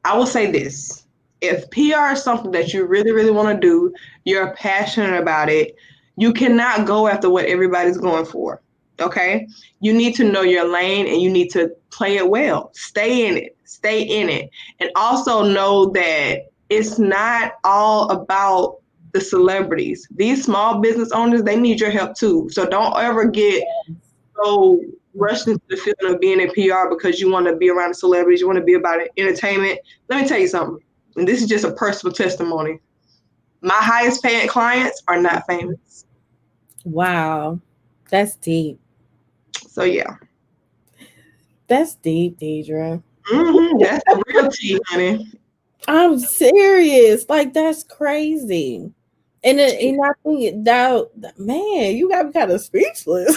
I will say this. If PR is something that you really, really want to do, you're passionate about it, you cannot go after what everybody's going for. Okay, you need to know your lane and you need to play it well. Stay in it. And also know that it's not all about the celebrities. These small business owners, they need your help too. So don't ever get so rushed into the feeling of being in PR because you want to be around the celebrities, you want to be about entertainment. Let me tell you something, and this is just a personal testimony. My highest paying clients are not famous. Wow, that's deep. So yeah. That's deep, Deidre. That's the real tea, honey. I'm serious. Like, that's crazy. And I think that, man, you got me kind of speechless.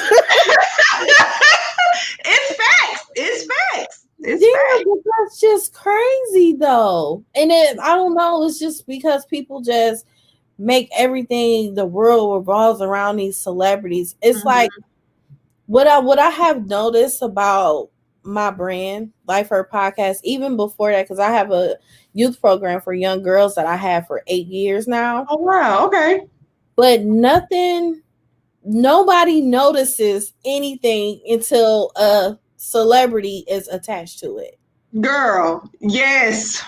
It's facts. But that's just crazy, though. And I don't know. It's just because people just make everything, the world revolves around these celebrities. It's like what I have noticed about my brand, Life Her Podcast, even before that, because I have a youth program for young girls that I have for 8 years now. Oh, wow. Okay. But nobody notices anything until a celebrity is attached to it. Girl, yes.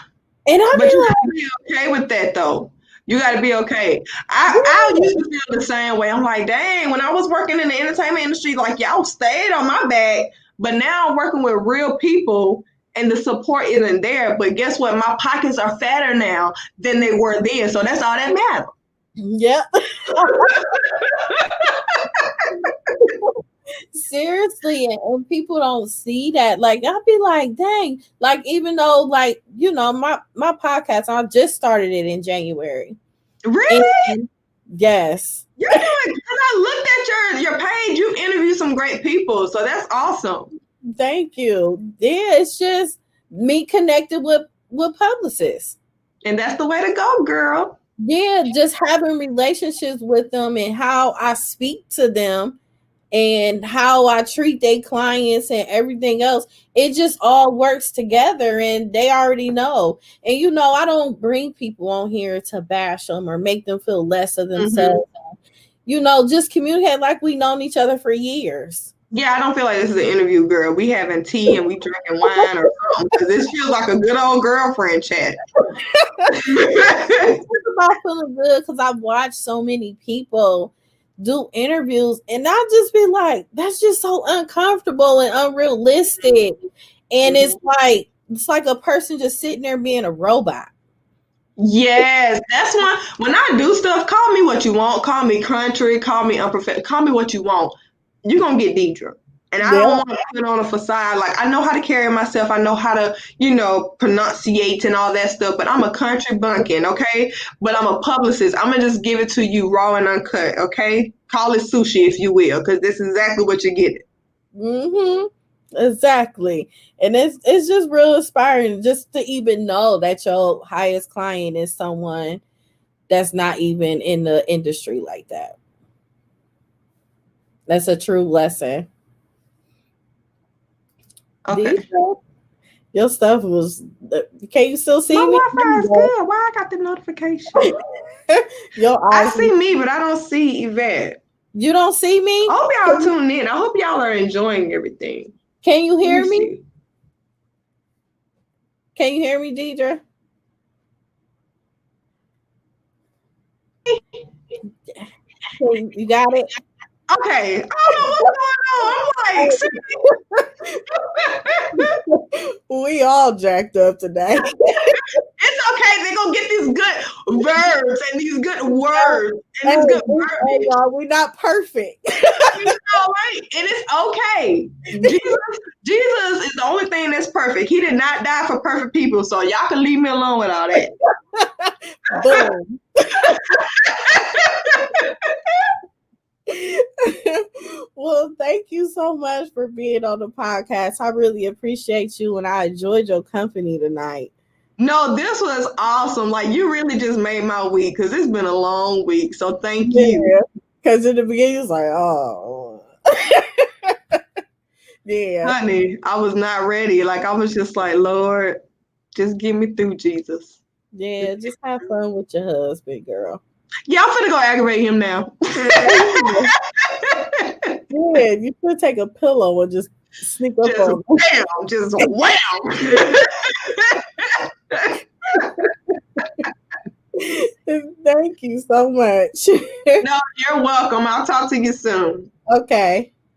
And but you gotta be okay with that, though. You got to be okay. I used to feel the same way. I'm like, dang, when I was working in the entertainment industry, like, y'all stayed on my back. But now I'm working with real people and the support isn't there. But guess what? My pockets are fatter now than they were then. So that's all that matters. Yep. Seriously, and people don't see that. Like, I'll be like, dang, like, even though, like, you know, my podcast, I just started it in January. Really? And, yes. You're doing, because I looked at your page. You interviewed some great people, so that's awesome. Thank you. Yeah, it's just me connected with publicists. And that's the way to go, girl. Yeah, just having relationships with them and how I speak to them and how I treat their clients and everything else. It just all works together and they already know. And, you know, I don't bring people on here to bash them or make them feel less of themselves. You know, just communicate like we've known each other for years. Yeah, I don't feel like this is an interview, girl. We having tea and we drinking wine or something because this feels like a good old girlfriend chat. It's about feeling good because I've watched so many people do interviews, and I'll just be like, that's just so uncomfortable and unrealistic. And it's like a person just sitting there being a robot. Yes, that's why when I do stuff, call me what you want. Call me country, call me unprofessional, call me what you want. You're going to get Deidre. And I don't want to put on a facade. Like, I know how to carry myself. I know how to, pronunciate and all that stuff. But I'm a country bumpkin, okay? But I'm a publicist. I'm going to just give it to you raw and uncut, okay? Call it sushi if you will, because this is exactly what you're getting. Mm-hmm. Exactly. And it's just real inspiring just to even know that your highest client is someone that's not even in the industry like that. That's a true lesson. Okay. Your stuff was. Can you still see My me? Wi-Fi is good. Why I got the notification? Your eyes. I see me, but I don't see Yvette. You don't see me? I hope y'all tuned in. I hope y'all are enjoying everything. Can you hear me? Can you hear me, Deidre? You got it? Okay. I don't know what's going on. I'm like, we all jacked up today. It's okay. They're going to get these good verbs and these good words and these good verbiage. Y'all, we're not perfect. It's all right. And it's okay. Jesus is the only thing that's perfect. He did not die for perfect people. So y'all can leave me alone with all that. Boom. Well, thank you so much for being on the podcast. I really appreciate you, and I enjoyed your company tonight. No, this was awesome. Like, you really just made my week because it's been a long week. So thank you. Because in the beginning, it was like, oh. Yeah. Honey, I was not ready. Like, I was just like, Lord, just get me through, Jesus. Yeah, just have fun with your husband, girl. Yeah, I'm finna go aggravate him now. Yeah, you should take a pillow and just sneak up on him. Wham, just wham. Thank you so much. No, you're welcome. I'll talk to you soon. Okay.